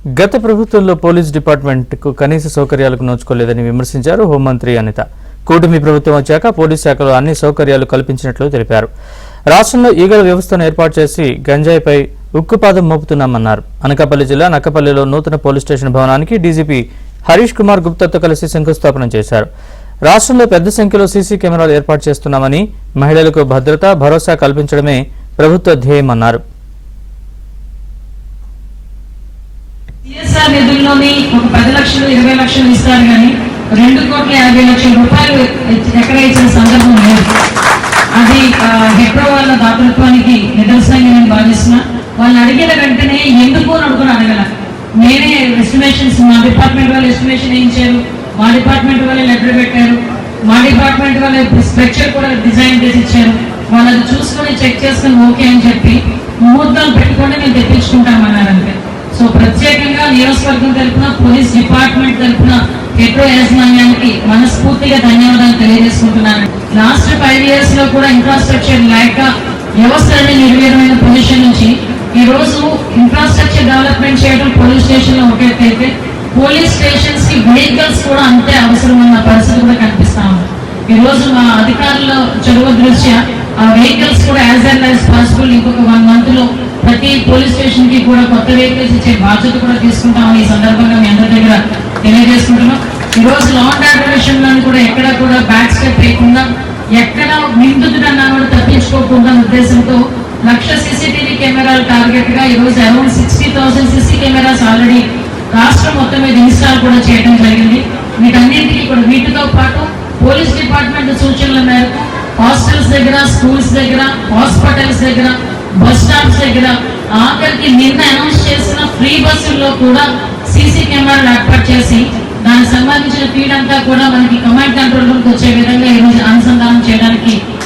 గత ప్రభుత్వంలో పోలీస్ డిపార్ట్మెంట్కు కనీస సౌకర్యాలకు నోచుకోలేదని విమర్శించారు హోంమంత్రి అనిత. కూటమి ప్రభుత్వం వచ్చాక పోలీస్ శాఖలో అన్ని సౌకర్యాలు కల్పించినట్లు తెలిపారు. రాష్ట్రంలో ఈగల వ్యవస్థను ఏర్పాటు చేసి గంజాయిపై ఉక్కుపాదం మోపుతున్నామన్నారు. అనకాపల్లి జిల్లా నక్కపల్లిలో నూతన పోలీస్ స్టేషన్ భవనానికి డీజీపీ హరీష్ కుమార్ గుప్తాతో కలిసి శంకుస్థాపన చేశారు. రాష్ట్రంలో పెద్ద సంఖ్యలో సీసీ కెమెరాలు ఏర్పాటు చేస్తున్నామని, మహిళలకు భద్రత, భరోసా కల్పించడమే ప్రభుత్వ ధ్యేయమన్నారు. సిఎస్ఆర్ నిధుల్లోని ఒక 10 లక్షలు 20 లక్షలు ఇస్తారు కానీ 2,50,00,000 రూపాయలు ఎక్కడ ఇచ్చిన సందర్భం లేదు. అది హెప్రో వాళ్ళ దాతృత్వానికి నిదర్శనంగా నేను భావిస్తున్నా. వాళ్ళు అడిగిన వెంటనే ఎందుకు అని అడగల. నేనే ఎస్టిమేషన్స్, మా డిపార్ట్మెంట్ వాళ్ళు ఎస్టిమేషన్ వేయించారు, మా డిపార్ట్మెంట్ వాళ్ళే లెటర్ పెట్టారు, మా డిపార్ట్మెంట్ వాళ్ళే స్ట్రక్చర్ కూడా డిజైన్ చేసి ఇచ్చారు. వాళ్ళు అది చూసుకొని చెక్ చేసుకుని ఓకే అని చెప్పి ముహూర్తాలు పెట్టుకుంటే మేము తెప్పించుకుంటామన్నారంటే. సో ప్రత్యేకంగా నియోజకవర్గం తరఫున, పోలీస్ డిపార్ట్మెంట్ తరఫున హెప్రో యాజమాన్యానికి మనస్ఫూర్తిగా ధన్యవాదాలు తెలియజేసుకుంటున్నాను. లాస్ట్ 5 years లో కూడా ఇన్ఫ్రాస్ట్రక్చర్ లేక వ్యవస్థలన్నీ నిర్వీర్యమైన పొజిషన్ నుంచి ఈ రోజు ఇన్ఫ్రాస్ట్రక్చర్ డెవలప్మెంట్ చేయడం పోలీస్ స్టేషన్ లో ఒకటైతే, పోలీస్ స్టేషన్స్ కి వెహికల్స్ కూడా అంతే అవసరమైన పరిస్థితి కూడా కనిపిస్తా ఉంది. ఈ రోజు మా అధికారుల చొరవ దృష్ట్యా ఆ వెహికల్స్ కూడా యాజ్ ఎర్లీ యాజ్ పాసిబుల్ ఇంకొక 1 month లో ప్రతి పోలీస్ స్టేషన్ కి కూడా కొత్త వెహికల్స్ ఇచ్చే బాధ్యత కూడా తీసుకుంటామని ఈ సందర్భంగా మీ అందరి దగ్గర తెలియజేసుకుంటున్నాం. ఈ రోజు లా అండ్ ఆర్డర్ విషయంలో కూడా ఎక్కడ కూడా బ్యాక్ స్టెప్ వేయకుండా, ఎక్కడ నిందితుడన్నా కూడా తప్పించుకోకుండా ఉద్దేశంతో 1,00,000 CCTV కెమెరాలు టార్గెట్ గా ఈ రోజు అరౌండ్ 60,000 CC కెమెరాస్ ఆల్రెడీ రాష్ట్రం మొత్తం మీద ఇన్స్టాల్ కూడా చేయడం జరిగింది. వీటన్నింటికి కూడా వీటితో పాటు పోలీస్ డిపార్ట్మెంట్ సూచనల మేరకు హాస్టల్స్ దగ్గర, స్కూల్స్ దగ్గర, హాస్పిటల్స్ దగ్గర, బస్ స్టాప్స్ దగ్గర, ఆఖరికి నిన్న అనౌన్స్ చేసిన ఫ్రీ బస్సుల్లో కూడా సీసీ కెమెరాలు ఏర్పాటు చేసి దానికి సంబంధించిన ఫీడ్ అంతా కూడా మనకి కమాండ్ కంట్రోల్ రూమ్కి వచ్చే